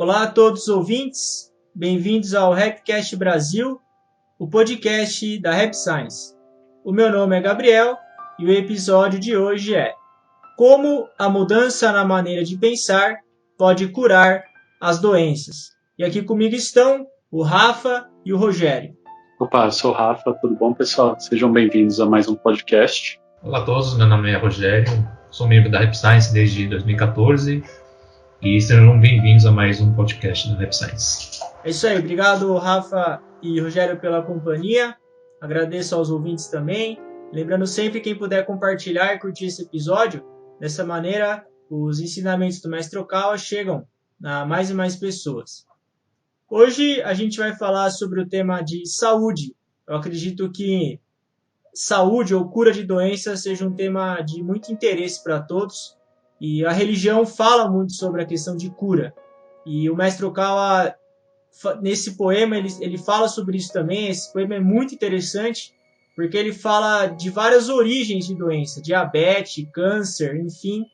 Olá a todos os ouvintes, bem-vindos ao Rapcast Brasil, o podcast da Rap Science. O meu nome é Gabriel e o episódio de hoje é Como a mudança na maneira de pensar pode curar as doenças. E aqui comigo estão o Rafa e o Rogério. Opa, eu sou o Rafa, tudo bom, pessoal? Sejam bem-vindos a mais um podcast. Olá a todos, meu nome é Rogério, sou membro da Rap Science desde 2014 e sejam bem-vindos a mais um podcast da Rap Science. É isso aí, obrigado Rafa e Rogério pela companhia, agradeço aos ouvintes também, lembrando sempre quem puder compartilhar e curtir esse episódio, dessa maneira os ensinamentos do Mestre Okawa chegam a mais e mais pessoas. Hoje a gente vai falar sobre o tema de saúde. Eu acredito que saúde ou cura de doenças seja um tema de muito interesse para todos e a religião fala muito sobre a questão de cura. E o Mestre Okawa, nesse poema, ele fala sobre isso também. Esse poema é muito interessante porque ele fala de várias origens de doença, diabetes, câncer, enfim.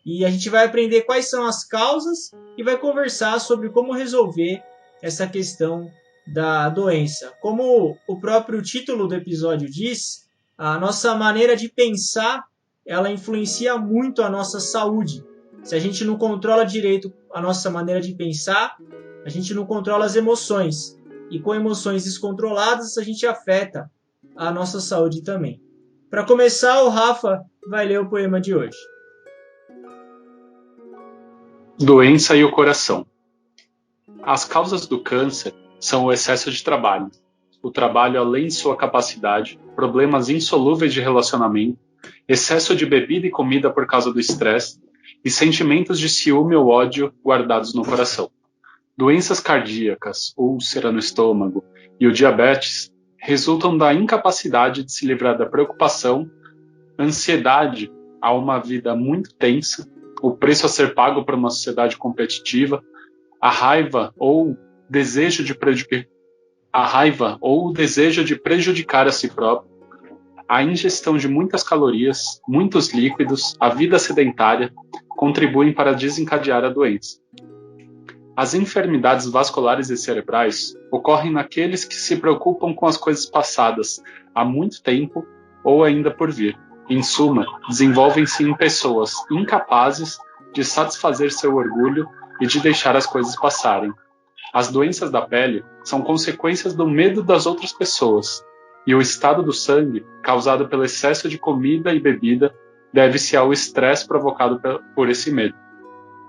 E a gente vai aprender quais são as causas e vai conversar sobre como resolver essa questão da doença. Como o próprio título do episódio diz, a nossa maneira de pensar, ela influencia muito a nossa saúde. Se a gente não controla direito a nossa maneira de pensar, a gente não controla as emoções. E com emoções descontroladas, a gente afeta a nossa saúde também. Para começar, o Rafa vai ler o poema de hoje. Doença e o coração. As causas do câncer são o excesso de trabalho, o trabalho além de sua capacidade, problemas insolúveis de relacionamento, excesso de bebida e comida por causa do estresse e sentimentos de ciúme ou ódio guardados no coração. Doenças cardíacas, úlcera no estômago e o diabetes resultam da incapacidade de se livrar da preocupação, ansiedade a uma vida muito tensa, o preço a ser pago por uma sociedade competitiva, a raiva ou o desejo de prejudicar a si próprio, a ingestão de muitas calorias, muitos líquidos, a vida sedentária contribuem para desencadear a doença. As enfermidades vasculares e cerebrais ocorrem naqueles que se preocupam com as coisas passadas há muito tempo ou ainda por vir. Em suma, desenvolvem-se em pessoas incapazes de satisfazer seu orgulho e de deixar as coisas passarem. As doenças da pele são consequências do medo das outras pessoas, e o estado do sangue, causado pelo excesso de comida e bebida, deve-se ao estresse provocado por esse medo.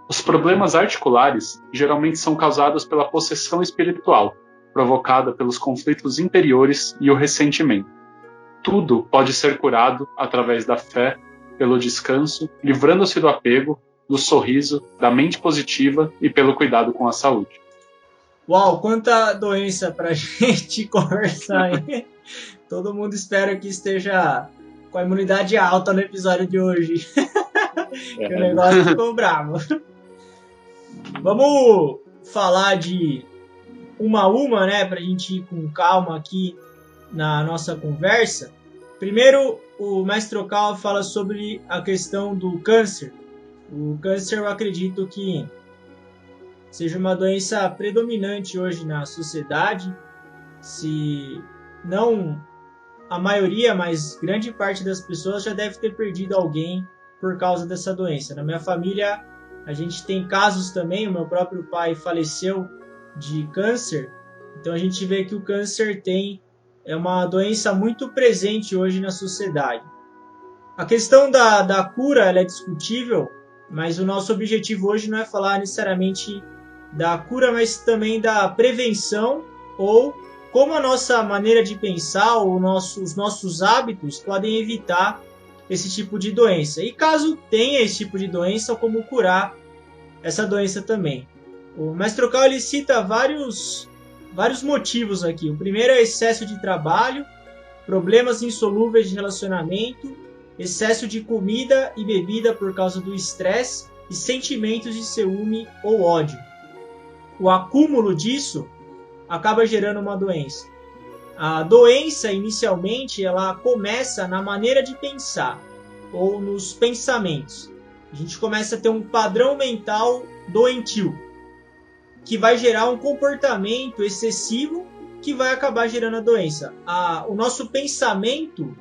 Os problemas articulares geralmente são causados pela possessão espiritual, provocada pelos conflitos interiores e o ressentimento. Tudo pode ser curado através da fé, pelo descanso, livrando-se do apego, do sorriso, da mente positiva e pelo cuidado com a saúde. Uau, quanta doença pra gente conversar, hein? Todo mundo espera que esteja com a imunidade alta no episódio de hoje. Que o negócio ficou bravo. Vamos falar de uma a uma, né? Pra gente ir com calma aqui na nossa conversa. Primeiro, o Mestre Okawa fala sobre a questão do câncer. O câncer, eu acredito que seja uma doença predominante hoje na sociedade. Se não a maioria, mas grande parte das pessoas já deve ter perdido alguém por causa dessa doença. Na minha família, a gente tem casos também. O meu próprio pai faleceu de câncer. Então a gente vê que o câncer é uma doença muito presente hoje na sociedade. A questão da cura ela é discutível, mas o nosso objetivo hoje não é falar necessariamente da cura, mas também da prevenção ou como a nossa maneira de pensar ou os nossos hábitos podem evitar esse tipo de doença. E caso tenha esse tipo de doença, como curar essa doença também. O Mestre Okawa ele cita vários motivos aqui. O primeiro é excesso de trabalho, problemas insolúveis de relacionamento, excesso de comida e bebida por causa do estresse e sentimentos de ciúme ou ódio. O acúmulo disso acaba gerando uma doença. A doença, inicialmente, ela começa na maneira de pensar ou nos pensamentos. A gente começa a ter um padrão mental doentio. que vai gerar um comportamento excessivo que vai acabar gerando a doença. O nosso pensamento,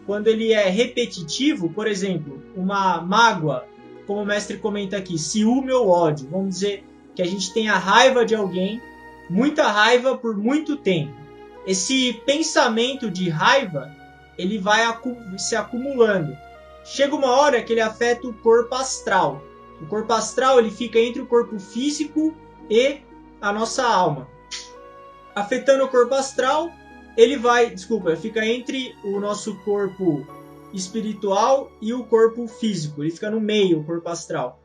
quando ele é repetitivo, por exemplo, uma mágoa, como o mestre comenta aqui, ciúme ou ódio, vamos dizer que a gente tenha raiva de alguém, muita raiva por muito tempo. Esse pensamento de raiva, ele vai se acumulando. Chega uma hora que ele afeta o corpo astral. O corpo astral ele fica entre o corpo físico e a nossa alma. Afetando o corpo astral, fica entre o nosso corpo espiritual e o corpo físico. Ele fica no meio, o corpo astral.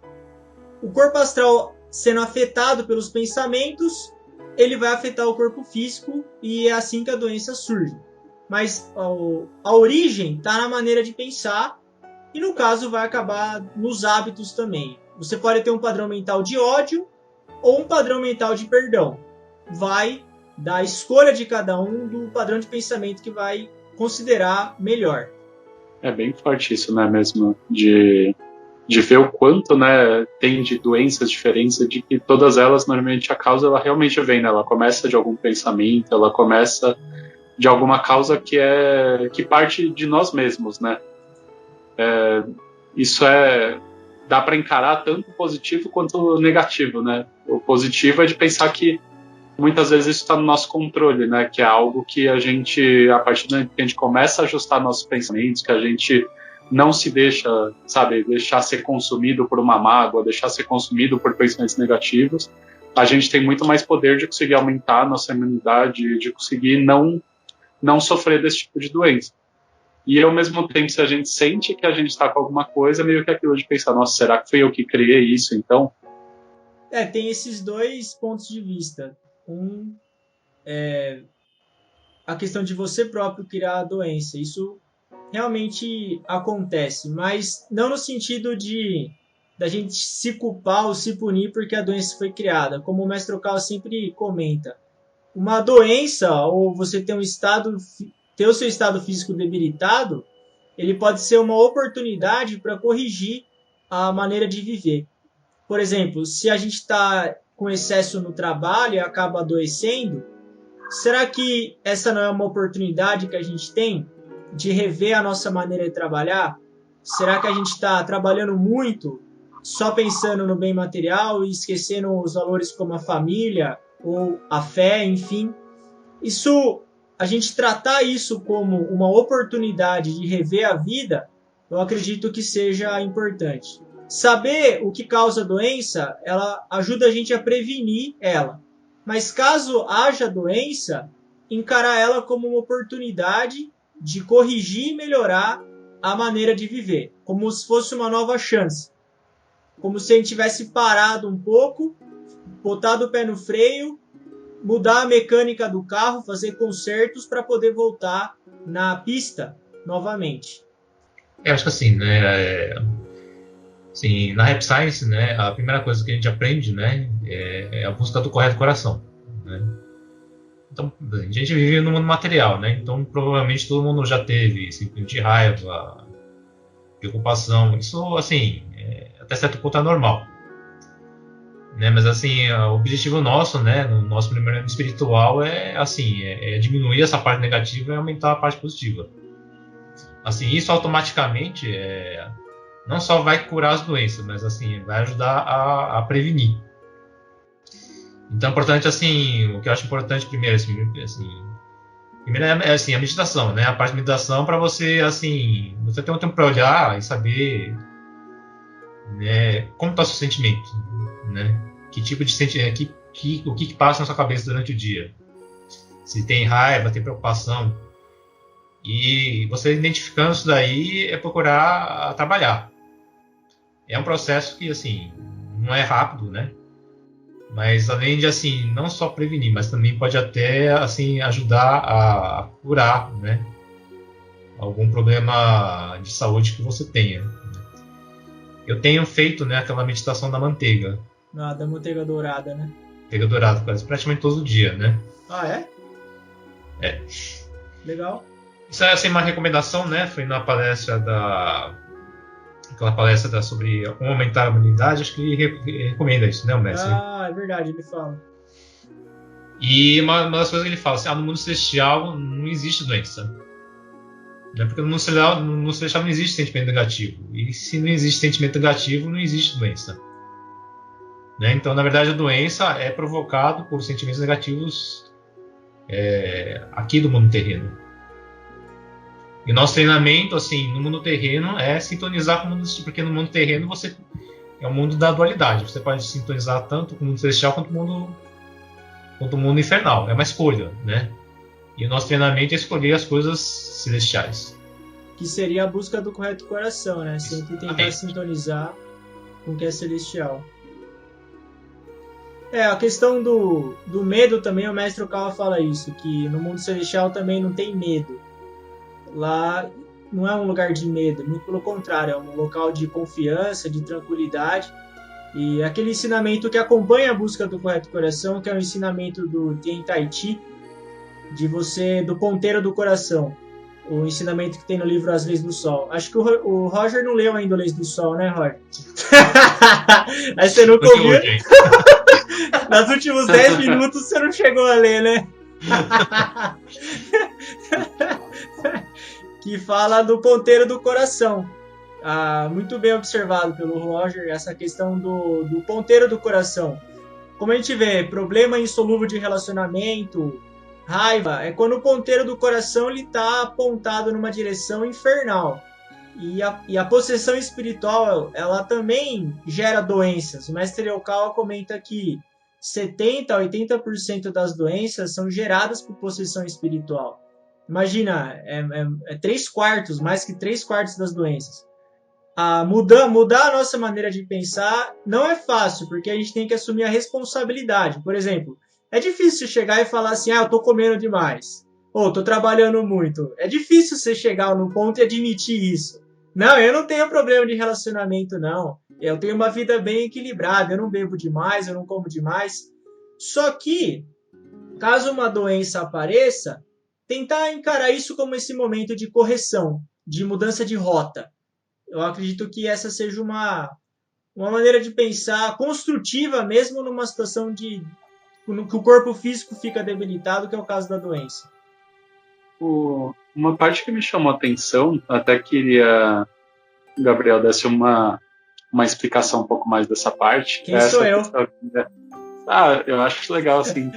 O corpo astral sendo afetado pelos pensamentos, ele vai afetar o corpo físico e é assim que a doença surge. Mas a origem está na maneira de pensar e, no caso, vai acabar nos hábitos também. Você pode ter um padrão mental de ódio ou um padrão mental de perdão. Vai da escolha de cada um do padrão de pensamento que vai considerar melhor. É bem forte isso, né, mesmo, de ver o quanto, né, tem de doenças diferentes, de que todas elas, normalmente, a causa, ela realmente vem, né, ela começa de algum pensamento, ela começa de alguma causa que parte de nós mesmos, né. Isso dá para encarar tanto positivo quanto negativo, né. O positivo é de pensar que muitas vezes isso está no nosso controle, né? Que é algo que a gente, a partir do momento que a gente começa a ajustar nossos pensamentos, que a gente não se deixar ser consumido por uma mágoa, deixar ser consumido por pensamentos negativos, a gente tem muito mais poder de conseguir aumentar a nossa imunidade, de conseguir não sofrer desse tipo de doença. E ao mesmo tempo, se a gente sente que a gente está com alguma coisa, meio que aquilo de pensar, nossa, será que fui eu que criei isso, então? Tem esses dois pontos de vista. A questão de você próprio criar a doença. Isso realmente acontece, mas não no sentido da gente se culpar ou se punir porque a doença foi criada. Como o mestre Okal sempre comenta, uma doença ou você ter o seu estado físico debilitado, ele pode ser uma oportunidade para corrigir a maneira de viver. Por exemplo, se a gente está com excesso no trabalho e acaba adoecendo, será que essa não é uma oportunidade que a gente tem de rever a nossa maneira de trabalhar? Será que a gente está trabalhando muito, só pensando no bem material e esquecendo os valores como a família ou a fé, enfim? A gente tratar isso como uma oportunidade de rever a vida, eu acredito que seja importante. Saber o que causa a doença, ela ajuda a gente a prevenir ela. Mas caso haja doença, encarar ela como uma oportunidade de corrigir e melhorar a maneira de viver. Como se fosse uma nova chance. Como se a gente tivesse parado um pouco, botado o pé no freio, mudar a mecânica do carro, fazer consertos para poder voltar na pista novamente. Eu acho que assim, né? Assim, na Rap Science, né, a primeira coisa que a gente aprende, né, é a busca do correto coração, né? Então, a gente vive no mundo material, né? Então, provavelmente todo mundo já teve sentimento de raiva, preocupação. Isso, assim, até certo ponto é normal, né? Mas, assim, o objetivo nosso, né, no nosso primeiro ano espiritual é diminuir essa parte negativa e aumentar a parte positiva. Assim, isso automaticamente não só vai curar as doenças, mas assim, vai ajudar a prevenir. Então é importante, assim, o que eu acho importante primeiro é assim, a meditação, né? A parte de meditação para você, assim, você ter um tempo para olhar e saber, né, como está o seu sentimento, né? Que tipo de sentimento, o que passa na sua cabeça durante o dia. Se tem raiva, tem preocupação. E você identificando isso daí é procurar trabalhar. É um processo que, assim, não é rápido, né? Mas além de, assim, não só prevenir, mas também pode até, assim, ajudar a curar, né? Algum problema de saúde que você tenha. Eu tenho feito, né, aquela meditação da manteiga. Da manteiga dourada, né? Manteiga dourada, quase praticamente todo dia, né? Ah, é? É. Legal. Isso é, assim, uma recomendação, né? Foi na palestra da aquela palestra sobre como aumentar a imunidade, acho que ele recomenda isso, né, o mestre? Ah, é verdade, ele fala. E uma das coisas que ele fala, assim, no mundo celestial não existe doença. Né? Porque no mundo celestial não existe sentimento negativo. E se não existe sentimento negativo, não existe doença. Né? Então, na verdade, a doença é provocada por sentimentos negativos aqui do mundo terreno. E nosso treinamento, assim, no mundo terreno é sintonizar com o mundo celestial, porque no mundo terreno você é o mundo da dualidade. Você pode sintonizar tanto com o mundo celestial quanto o mundo infernal. É uma escolha, né? E o nosso treinamento é escolher as coisas celestiais. Que seria a busca do correto coração, né? Sempre tentar sintonizar com o que é celestial. A questão do medo também, o mestre Okawa fala isso, que no mundo celestial também não tem medo. Lá não é um lugar de medo, muito pelo contrário, é um local de confiança, de tranquilidade. E aquele ensinamento que acompanha a busca do correto coração, que é o ensinamento do Tien Tai Chi, do ponteiro do coração. O ensinamento que tem no livro As Leis do Sol. Acho que o Roger não leu ainda Leis do Sol, né, Roger? Aí você nunca ouviu. Nos últimos 10 minutos você não chegou a ler, né? Que fala do ponteiro do coração. Muito bem observado pelo Roger, essa questão do ponteiro do coração. Como a gente vê, problema insolúvel de relacionamento, raiva, é quando o ponteiro do coração está apontado numa direção infernal. E a possessão espiritual, ela também gera doenças. O mestre Okawa comenta que 70% a 80% das doenças são geradas por possessão espiritual. Imagina, é 3/4, mais que 3/4 das doenças. Mudar a nossa maneira de pensar não é fácil, porque a gente tem que assumir a responsabilidade. Por exemplo, é difícil chegar e falar assim, eu tô comendo demais, ou tô trabalhando muito. É difícil você chegar no ponto e admitir isso. Não, eu não tenho problema de relacionamento, não. Eu tenho uma vida bem equilibrada, eu não bebo demais, eu não como demais. Só que, caso uma doença apareça, tentar encarar isso como esse momento de correção, de mudança de rota. Eu acredito que essa seja uma maneira de pensar construtiva, mesmo numa situação que o corpo físico fica debilitado, que é o caso da doença. Uma parte que me chamou a atenção, até queria que o Gabriel desse uma explicação um pouco mais dessa parte. Quem sou eu? Eu acho legal, assim,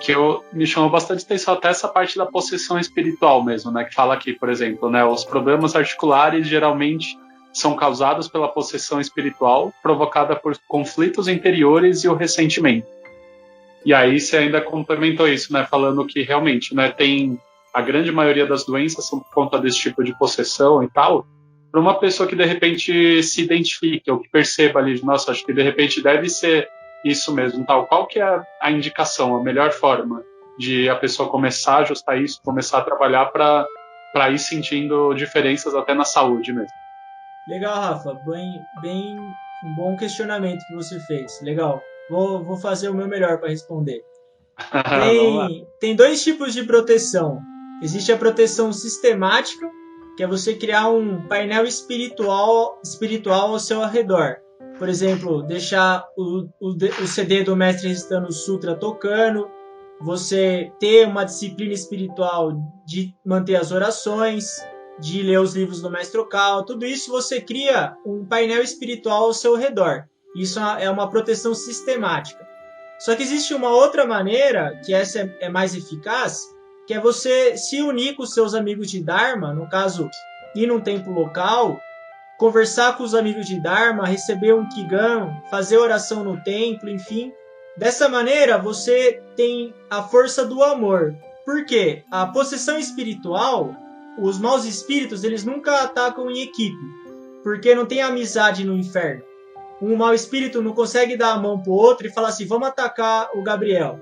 que me chamou bastante atenção até essa parte da possessão espiritual mesmo, né? Que fala aqui, por exemplo, né? Os problemas articulares geralmente são causados pela possessão espiritual provocada por conflitos interiores e o ressentimento. E aí você ainda complementou isso, né? Falando que realmente, né? Tem a grande maioria das doenças são por conta desse tipo de possessão e tal. Para uma pessoa que de repente se identifique ou que perceba ali, nossa, acho que de repente deve ser isso mesmo, tal. Qual que é a indicação, a melhor forma de a pessoa começar a ajustar isso, começar a trabalhar para ir sentindo diferenças até na saúde mesmo? Legal, Rafa. Bem um bom questionamento que você fez. Legal. Vou fazer o meu melhor para responder. Tem 2 tipos de proteção. Existe a proteção sistemática, que é você criar um painel espiritual ao seu redor. Por exemplo, deixar o CD do Mestre Recitando o Sutra tocando, você ter uma disciplina espiritual de manter as orações, de ler os livros do Mestre Okawa, tudo isso você cria um painel espiritual ao seu redor. Isso é uma proteção sistemática. Só que existe uma outra maneira, que essa é mais eficaz, que é você se unir com os seus amigos de Dharma, no caso, ir num templo local, conversar com os amigos de Dharma, receber um Kigan, fazer oração no templo, enfim. Dessa maneira, você tem a força do amor. Por quê? A possessão espiritual, os maus espíritos, eles nunca atacam em equipe, porque não tem amizade no inferno. Um mau espírito não consegue dar a mão pro outro e falar assim, vamos atacar o Gabriel.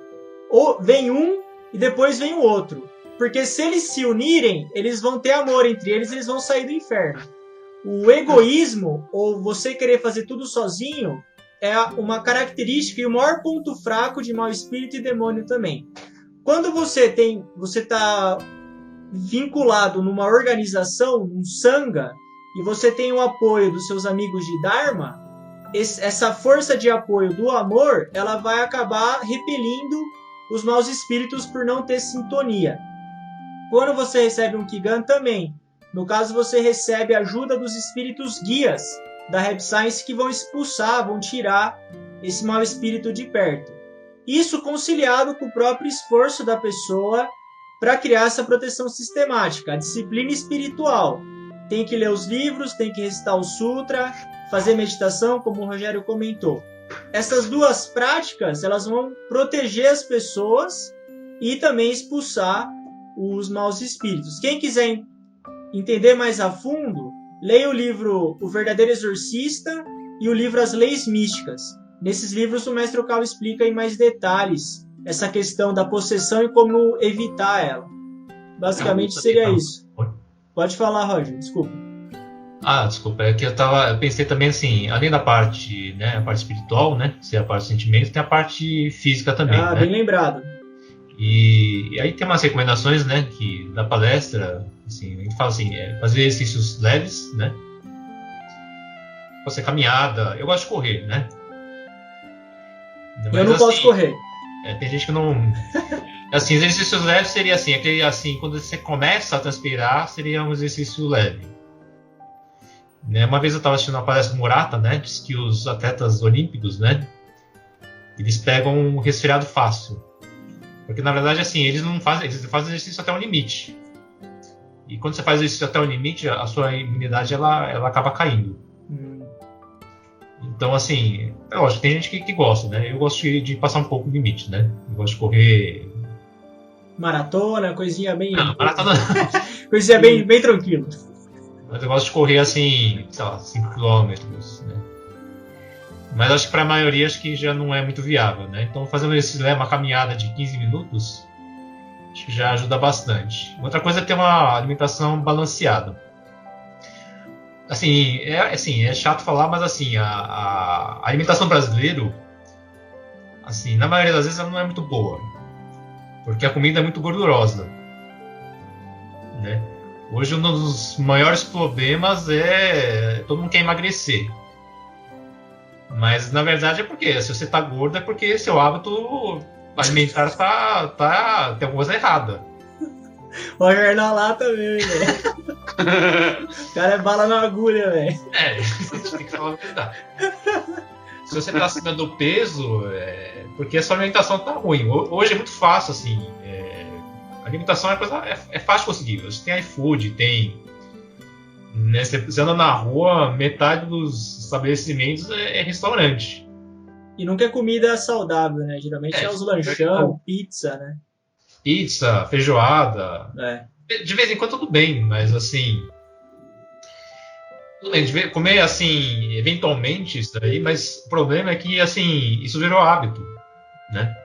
Ou vem um e depois vem o outro. Porque se eles se unirem, eles vão ter amor entre eles e eles vão sair do inferno. O egoísmo, ou você querer fazer tudo sozinho, é uma característica e o maior ponto fraco de mau espírito e demônio também. Quando você está vinculado numa organização, um sangha, e você tem o apoio dos seus amigos de Dharma, essa força de apoio do amor, ela vai acabar repelindo os maus espíritos por não ter sintonia. Quando você recebe um Kigan também, no caso você recebe a ajuda dos espíritos guias da Rap Science que vão expulsar, vão tirar esse mau espírito de perto. Isso conciliado com o próprio esforço da pessoa para criar essa proteção sistemática, a disciplina espiritual. Tem que ler os livros, tem que recitar o sutra, fazer meditação, como o Rogério comentou. Essas duas práticas, elas vão proteger as pessoas e também expulsar os maus espíritos. Quem quiser entender mais a fundo, leia o livro O Verdadeiro Exorcista e o livro As Leis Místicas. Nesses livros o Mestre Okawa explica em mais detalhes essa questão da possessão e como evitar ela. Basicamente seria isso. Pode falar, Roger, desculpa. Desculpa, é que eu pensei também assim, além da parte, né, a parte espiritual, né, ser a parte dos sentimentos, tem a parte física também, né? Bem lembrado. E aí tem umas recomendações, né, que da palestra, assim, a gente fala assim, fazer exercícios leves, né, fazer caminhada, eu gosto de correr, né. Mas, eu não posso correr. Tem gente que não... Assim, exercícios leves seria assim, aquele assim, quando você começa a transpirar, seria um exercício leve. Né? Uma vez eu estava assistindo uma palestra do Murata, né? Diz que os atletas olímpicos, né? Eles pegam um resfriado fácil. Porque na verdade, assim, eles fazem exercício até um limite. E quando você faz exercício até um limite, a sua imunidade ela acaba caindo. Então, assim, é lógico, tem gente que gosta, né? Eu gosto de passar um pouco o limite, né? Eu gosto de correr. Maratona, coisinha bem. Não, maratona. Coisinha bem tranquila. Mas eu gosto de correr assim, sei lá, 5 km, né? Mas acho que para a maioria acho que já não é muito viável, né? Então fazendo uma caminhada de 15 minutos, acho que já ajuda bastante. Outra coisa é ter uma alimentação balanceada. Assim, é chato falar, mas assim, a alimentação brasileira, assim, na maioria das vezes ela não é muito boa. Porque a comida é muito gordurosa, né? Hoje um dos maiores problemas é todo mundo quer emagrecer. Mas na verdade é porque se você está gordo é porque seu hábito alimentar tem alguma coisa errada. O Roger na lata mesmo, velho. O cara é bala na agulha, velho. A gente tem que falar a verdade. Se você está acima do peso, porque a sua alimentação está ruim. Hoje é muito fácil, assim. A alimentação é fácil de conseguir. Você tem iFood, tem... Né, você anda na rua, metade dos estabelecimentos é restaurante. E nunca é comida saudável, né? Geralmente é os lanchão, pizza, né? Pizza, feijoada. De vez em quando tudo bem, mas assim... Tudo bem, comer assim, eventualmente isso daí, mas o problema é que assim, isso virou hábito, né?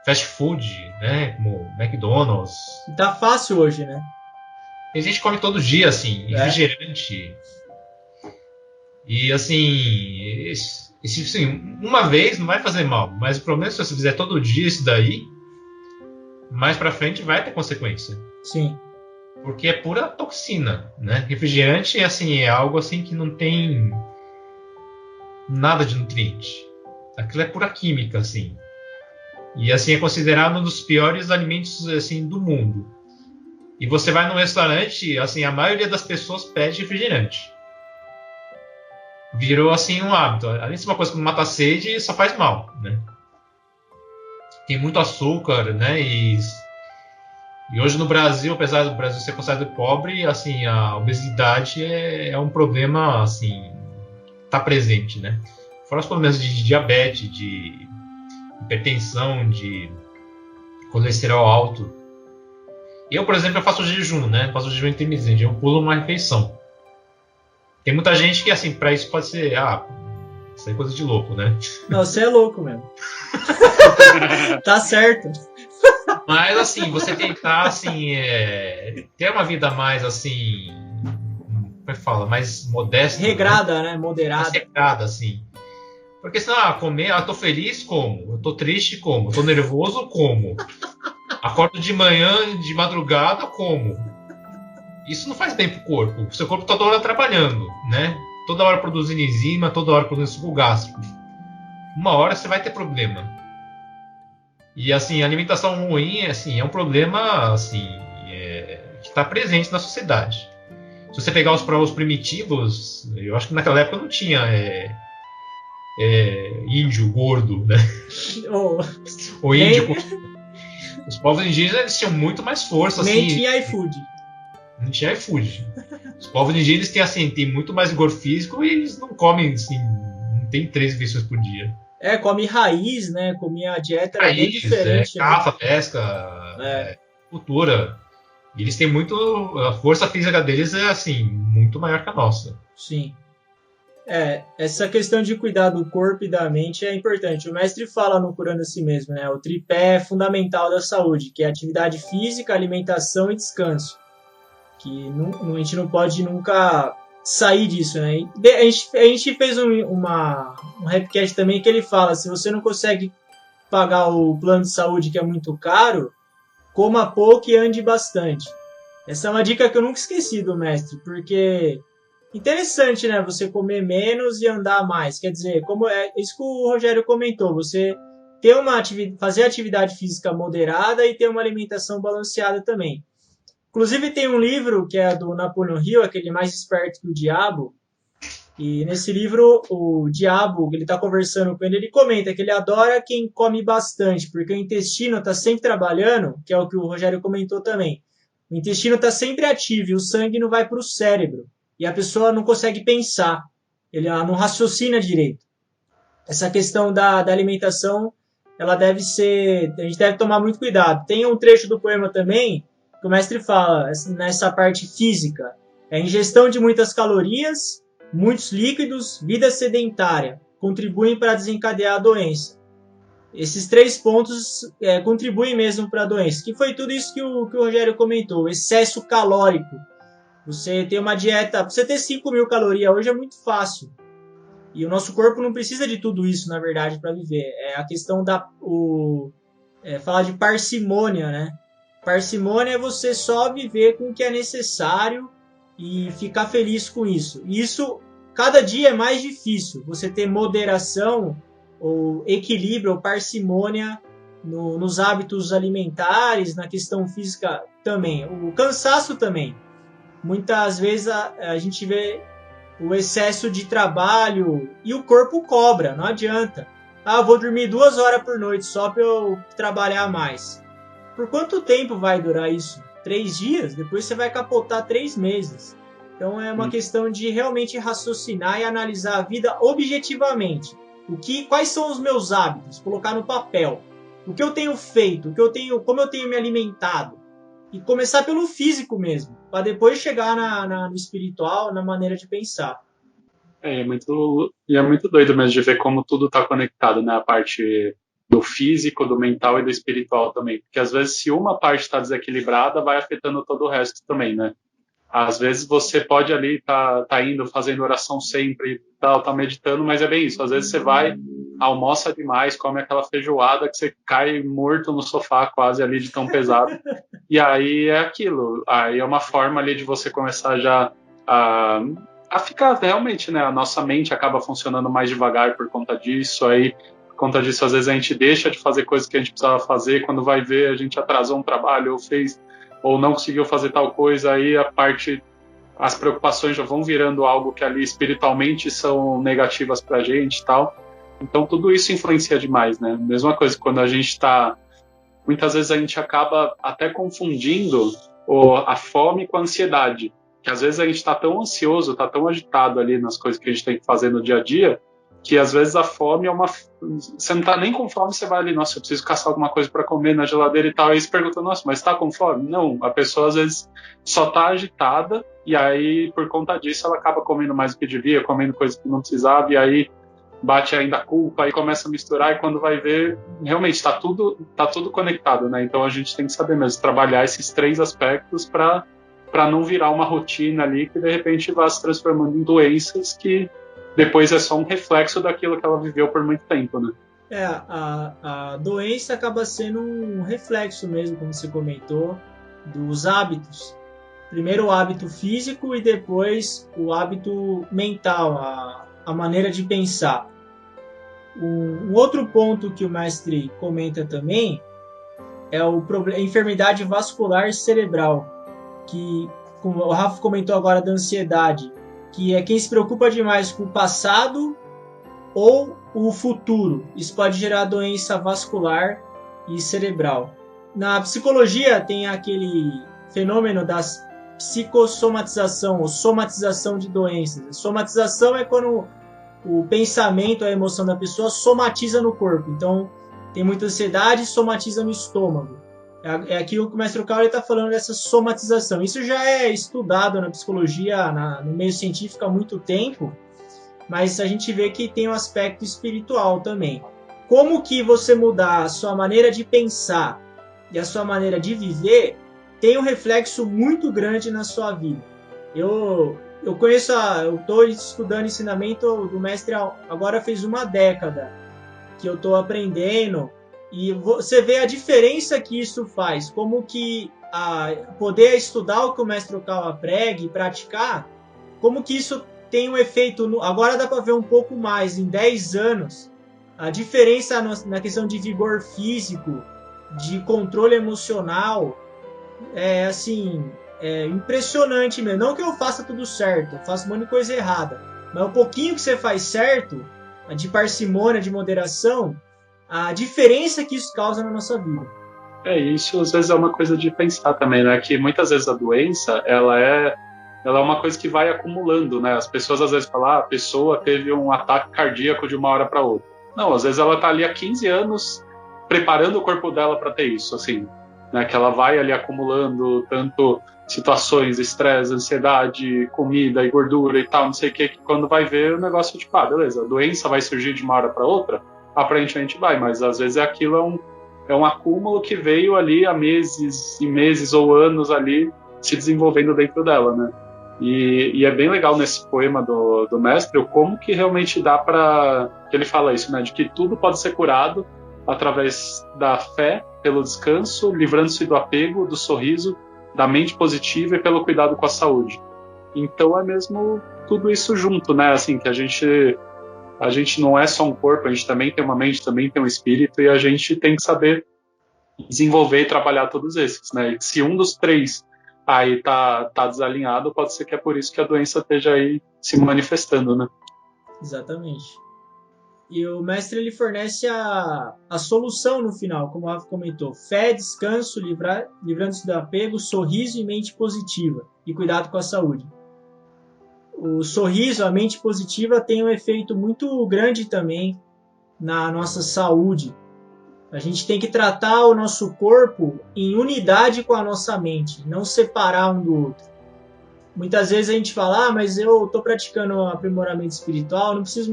Fast food, né? Como McDonald's. Tá fácil hoje, né? Tem gente que come todo dia, assim, refrigerante. E assim, assim, uma vez não vai fazer mal, mas o problema é que se você fizer todo dia isso daí, mais pra frente vai ter consequência. Sim. Porque é pura toxina, né? Refrigerante, assim, é algo assim que não tem nada de nutriente. Aquilo é pura química, assim. E assim é considerado um dos piores alimentos assim do mundo. E você vai num restaurante, assim, a maioria das pessoas pede refrigerante. Virou assim um hábito. Além de ser uma coisa que mata a sede, só faz mal, né? Tem muito açúcar, né? E hoje no Brasil, apesar do Brasil ser considerado pobre, assim, a obesidade é um problema, assim, tá presente, né? Fora os problemas de diabetes, de hipertensão, de colesterol alto. Eu, por exemplo, eu faço jejum, né? Faço jejum intermitente, eu pulo uma refeição. Tem muita gente que, assim, pra isso pode ser, isso é coisa de louco, né? Não, você é louco mesmo. Tá certo. Mas, assim, você tentar, assim, ter uma vida mais, assim, como é que fala? Mais modesta. Regrada, né? Moderada. Mais regrada, assim. Porque senão, comer, eu tô feliz, como? Eu tô triste, como? Eu tô nervoso, como? Acordo de manhã, de madrugada, como? isso não faz bem pro corpo. O seu corpo tá toda hora trabalhando, né? Toda hora produzindo enzima, toda hora produzindo suco gástrico. Uma hora você vai ter problema. E assim, a alimentação ruim é um problema assim, que está presente na sociedade. Se você pegar os povos primitivos, eu acho que naquela época não tinha índio gordo, né? O índio. Os povos indígenas eles tinham muito mais força. Nem assim, tinha iFood. Não tinha iFood. Os povos indígenas têm muito mais vigor físico e eles não comem, assim, não tem 3 refeições por dia. Come raiz, né? Comia a dieta era bem diferente. Caça, pesca, cultura. E eles têm muito. A força física deles é assim, muito maior que a nossa. Sim. Essa questão de cuidar do corpo e da mente é importante. O mestre fala no Curando a Si Mesmo, né? O tripé fundamental da saúde, que é atividade física, alimentação e descanso. Que a gente não pode nunca sair disso, né? A gente fez um rapcast também que ele fala, se você não consegue pagar o plano de saúde que é muito caro, coma pouco e ande bastante. Essa é uma dica que eu nunca esqueci do mestre, porque interessante, né? Você comer menos e andar mais. Quer dizer, como é isso que o Rogério comentou, você ter fazer atividade física moderada e ter uma alimentação balanceada também. Inclusive tem um livro que é do Napoleon Hill, aquele Mais Esperto que o Diabo, e nesse livro o Diabo, ele está conversando com ele comenta que ele adora quem come bastante, porque o intestino está sempre trabalhando, que é o que o Rogério comentou também. O intestino está sempre ativo e o sangue não vai para o cérebro, e a pessoa não consegue pensar, ela não raciocina direito. Essa questão da alimentação, ela a gente deve tomar muito cuidado. Tem um trecho do poema também, que o mestre fala, nessa parte física, a ingestão de muitas calorias, muitos líquidos, vida sedentária, contribuem para desencadear a doença. Esses 3 pontos contribuem mesmo para a doença, que foi tudo isso que o Rogério comentou, o excesso calórico. Você ter uma dieta, você ter 5.000 calorias hoje é muito fácil. E o nosso corpo não precisa de tudo isso, na verdade, para viver. É a questão falar de parcimônia, né? Parcimônia é você só viver com o que é necessário e ficar feliz com isso. E isso, cada dia é mais difícil. Você ter moderação, ou equilíbrio, ou parcimônia nos hábitos alimentares, na questão física também. O cansaço também. Muitas vezes a gente vê o excesso de trabalho e o corpo cobra, não adianta. Eu vou dormir 2 horas por noite só para eu trabalhar mais. Por quanto tempo vai durar isso? 3 dias? Depois você vai capotar 3 meses. Então é uma questão de realmente raciocinar e analisar a vida objetivamente. Quais são os meus hábitos? Colocar no papel. O que eu tenho feito? Como eu tenho me alimentado? E começar pelo físico mesmo, para depois chegar no espiritual, na maneira de pensar. É muito doido mesmo de ver como tudo está conectado, né? A parte do físico, do mental e do espiritual também. Porque às vezes se uma parte está desequilibrada, vai afetando todo o resto também, né? Às vezes você pode ali tá indo, fazendo oração sempre, tá meditando, mas é bem isso. Às vezes você vai, almoça demais, come aquela feijoada que você cai morto no sofá quase ali de tão pesado. E aí é aquilo. Aí é uma forma ali de você começar já a ficar realmente, né? A nossa mente acaba funcionando mais devagar por conta disso. Aí, por conta disso, às vezes a gente deixa de fazer coisas que a gente precisava fazer. Quando vai ver, a gente atrasou um trabalho ou não conseguiu fazer tal coisa. Aí as preocupações já vão virando algo que ali espiritualmente são negativas pra gente e tal. Então tudo isso influencia demais, né? Mesma coisa quando a gente está... Muitas vezes a gente acaba até confundindo a fome com a ansiedade. Que às vezes a gente está tão ansioso, está tão agitado ali nas coisas que a gente tem que fazer no dia a dia, que às vezes a fome é uma... Você não está nem com fome, você vai ali, nossa, eu preciso caçar alguma coisa para comer na geladeira e tal. Aí você pergunta, nossa, mas está com fome? Não, a pessoa às vezes só está agitada e aí por conta disso ela acaba comendo mais do que devia, comendo coisas que não precisava e aí bate ainda a culpa, aí começa a misturar e quando vai ver, realmente está tudo conectado, né? Então a gente tem que saber mesmo trabalhar esses 3 aspectos para não virar uma rotina ali que de repente vá se transformando em doenças que depois é só um reflexo daquilo que ela viveu por muito tempo, né? A doença acaba sendo um reflexo mesmo, como você comentou, dos hábitos. primeiro o hábito físico e depois o hábito mental, a maneira de pensar. Um outro ponto que o mestre comenta também é a enfermidade vascular cerebral, que como o Rafa comentou agora da ansiedade, que é quem se preocupa demais com o passado ou o futuro. Isso pode gerar doença vascular e cerebral. Na psicologia tem aquele fenômeno da psicossomatização ou somatização de doenças. Somatização é quando o pensamento, a emoção da pessoa somatiza no corpo. Então, tem muita ansiedade e somatiza no estômago. É aquilo que o mestre Cauê está falando dessa somatização. Isso já é estudado na psicologia, no meio científico há muito tempo, mas a gente vê que tem um aspecto espiritual também. Como que você mudar a sua maneira de pensar e a sua maneira de viver tem um reflexo muito grande na sua vida. Eu estou estudando ensinamento do mestre agora fez uma década que eu estou aprendendo, e você vê a diferença que isso faz, como que poder estudar o que o mestre Okawa prega e praticar, como que isso tem um efeito, agora dá para ver um pouco mais, em 10 anos, a diferença na questão de vigor físico, de controle emocional, é assim, é impressionante mesmo. Não que eu faça tudo certo, eu faço um monte de coisa errada, mas o pouquinho que você faz certo, de parcimônia, de moderação, a diferença que isso causa na nossa vida. Isso às vezes é uma coisa de pensar também, né? Que muitas vezes a doença, ela é uma coisa que vai acumulando, né? As pessoas às vezes falam, a pessoa teve um ataque cardíaco de uma hora para outra. Não, às vezes ela tá ali há 15 anos preparando o corpo dela para ter isso, assim, né? Que ela vai ali acumulando tanto situações, estresse, ansiedade, comida e gordura e tal, não sei o que quando vai ver o negócio, tipo, beleza, a doença vai surgir de uma hora para outra, aparentemente vai, mas às vezes aquilo é um acúmulo que veio ali há meses e meses ou anos ali se desenvolvendo dentro dela, né? E é bem legal nesse poema do mestre o como que realmente dá para que ele fala isso, né? De que tudo pode ser curado através da fé, pelo descanso, livrando-se do apego, do sorriso, da mente positiva e pelo cuidado com a saúde. Então é mesmo tudo isso junto, né? Assim, que a gente não é só um corpo, a gente também tem uma mente, também tem um espírito, e a gente tem que saber desenvolver e trabalhar todos esses, né? E se um dos três aí tá desalinhado, pode ser que é por isso que a doença esteja aí se manifestando, né? Exatamente. E o mestre ele fornece a solução no final, como o Rafa comentou: fé, descanso, livrando-se do apego, sorriso e mente positiva, e cuidado com a saúde. O sorriso, a mente positiva, tem um efeito muito grande também na nossa saúde. A gente tem que tratar o nosso corpo em unidade com a nossa mente, não separar um do outro. Muitas vezes a gente fala, mas eu estou praticando aprimoramento espiritual, não preciso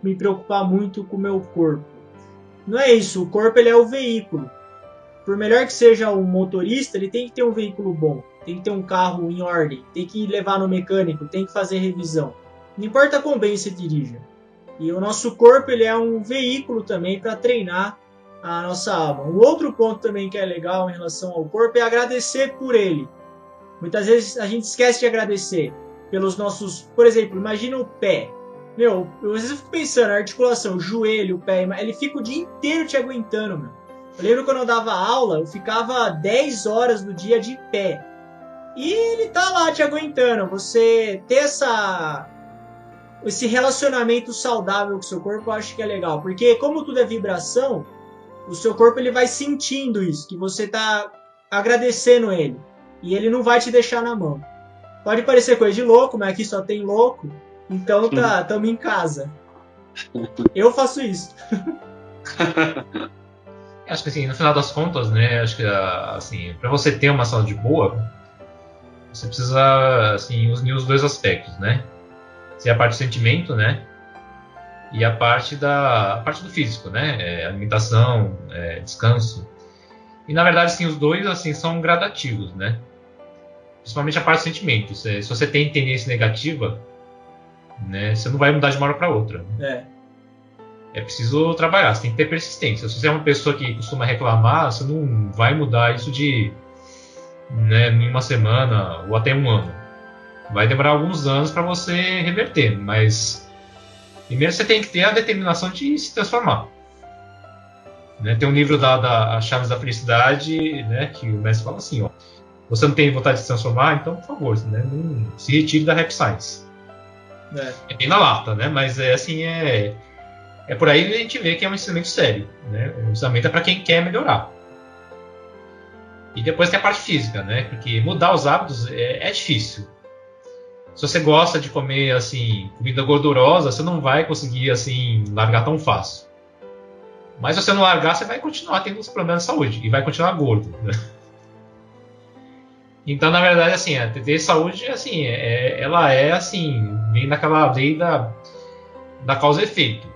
me preocupar muito com o meu corpo. Não é isso, o corpo ele é o veículo. Por melhor que seja o motorista, ele tem que ter um veículo bom, tem que ter um carro em ordem, tem que levar no mecânico, tem que fazer revisão. Não importa quão bem você dirija. E o nosso corpo ele é um veículo também para treinar a nossa alma. Um outro ponto também que é legal em relação ao corpo é agradecer por ele. Muitas vezes a gente esquece de agradecer pelos nossos... Por exemplo, imagina o pé. Meu, às vezes eu fico pensando, a articulação, o joelho, o pé, ele fica o dia inteiro te aguentando, meu. Eu lembro quando eu dava aula, eu ficava 10 horas do dia de pé. E ele tá lá te aguentando. Você ter esse relacionamento saudável com o seu corpo, eu acho que é legal. Porque como tudo é vibração, o seu corpo ele vai sentindo isso, que você tá agradecendo ele. E ele não vai te deixar na mão. Pode parecer coisa de louco, mas aqui só tem louco. Então estamos em casa. Eu faço isso. Acho que assim, no final das contas, né, acho que assim, para você ter uma saúde boa, você precisa assim, unir os dois aspectos, né? Tem a parte do sentimento, né? E a parte do físico, né? Alimentação, descanso. E na verdade, assim, os dois assim, são gradativos, né? Principalmente a parte do sentimento. Se você tem tendência negativa, né, você não vai mudar de uma hora para outra. É preciso trabalhar, você tem que ter persistência. Se você é uma pessoa que costuma reclamar, você não vai mudar isso de né, em uma semana ou até um ano. Vai demorar alguns anos para você reverter, mas primeiro você tem que ter a determinação de se transformar. Né? Tem um livro da Chaves da Felicidade, né, que o mestre fala assim, ó, você não tem vontade de se transformar, então, por favor, né, não se retire da Rap Science. É bem na lata, né, mas é por aí que a gente vê que é um ensinamento sério. Né? O ensinamento é para quem quer melhorar. E depois tem a parte física, né, porque mudar os hábitos é difícil. Se você gosta de comer assim comida gordurosa, você não vai conseguir assim largar tão fácil. Mas se você não largar, você vai continuar tendo os problemas de saúde e vai continuar gordo. Né? Então, na verdade, assim, a ter saúde, assim, ela é assim, vem naquela lei da causa e efeito.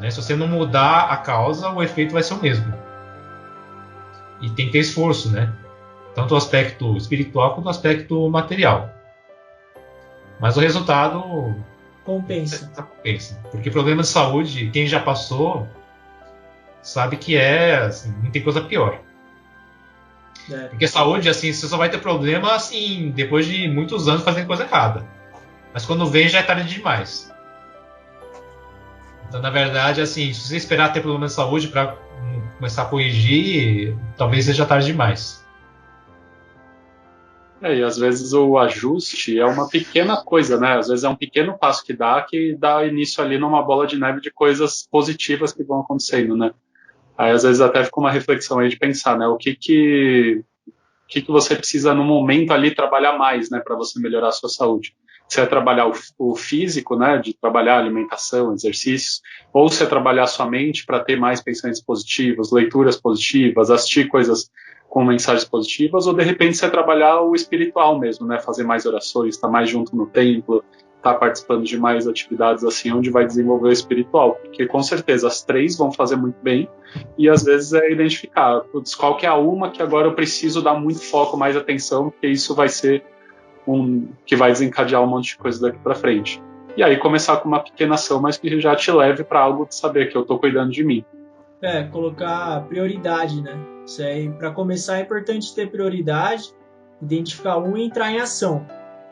Né? Se você não mudar a causa, o efeito vai ser o mesmo. E tem que ter esforço, né? Tanto o aspecto espiritual quanto o aspecto material. Mas o resultado compensa. Porque problema de saúde, quem já passou sabe que assim, não tem coisa pior. Porque saúde, assim, você só vai ter problema assim, depois de muitos anos fazendo coisa errada. Mas quando vem já é tarde demais. Então, na verdade, assim, se você esperar ter problema de saúde para começar a corrigir, talvez seja tarde demais. E às vezes o ajuste é uma pequena coisa, né? Às vezes é um pequeno passo que dá início ali numa bola de neve de coisas positivas que vão acontecendo, né? Aí às vezes até fica uma reflexão aí de pensar, né? O que você precisa no momento ali trabalhar mais, né? Para você melhorar a sua saúde. Se é trabalhar o físico, né? De trabalhar alimentação, exercícios, ou se é trabalhar a sua mente para ter mais pensamentos positivos, leituras positivas, assistir coisas com mensagens positivas, ou de repente você trabalhar o espiritual mesmo, né? Fazer mais orações, estar mais junto no templo, estar participando de mais atividades assim, onde vai desenvolver o espiritual, porque com certeza as três vão fazer muito bem, e às vezes é identificar, putz, qual que é a uma que agora eu preciso dar muito foco, mais atenção, porque isso vai ser que vai desencadear um monte de coisa daqui para frente. E aí começar com uma pequena ação, mas que já te leve para algo de saber que eu estou cuidando de mim. Colocar prioridade, né? Isso aí, para começar, é importante ter prioridade, identificar e entrar em ação.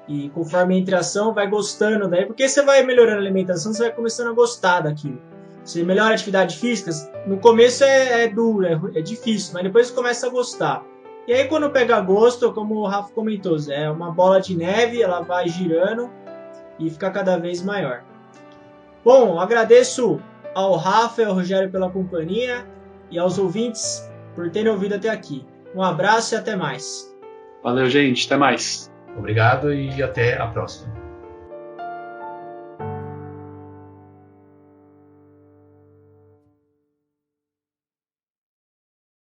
E conforme entra em ação, vai gostando, daí, porque você vai melhorando a alimentação, você vai começando a gostar daquilo. Você melhora a atividade física, no começo é duro, é difícil, mas depois você começa a gostar. E aí quando pega gosto, como o Rafa comentou, é uma bola de neve, ela vai girando e fica cada vez maior. Bom, agradeço ao Rafa e ao Rogério pela companhia e aos ouvintes por terem ouvido até aqui. Um abraço e até mais. Valeu, gente. Até mais. Obrigado e até a próxima.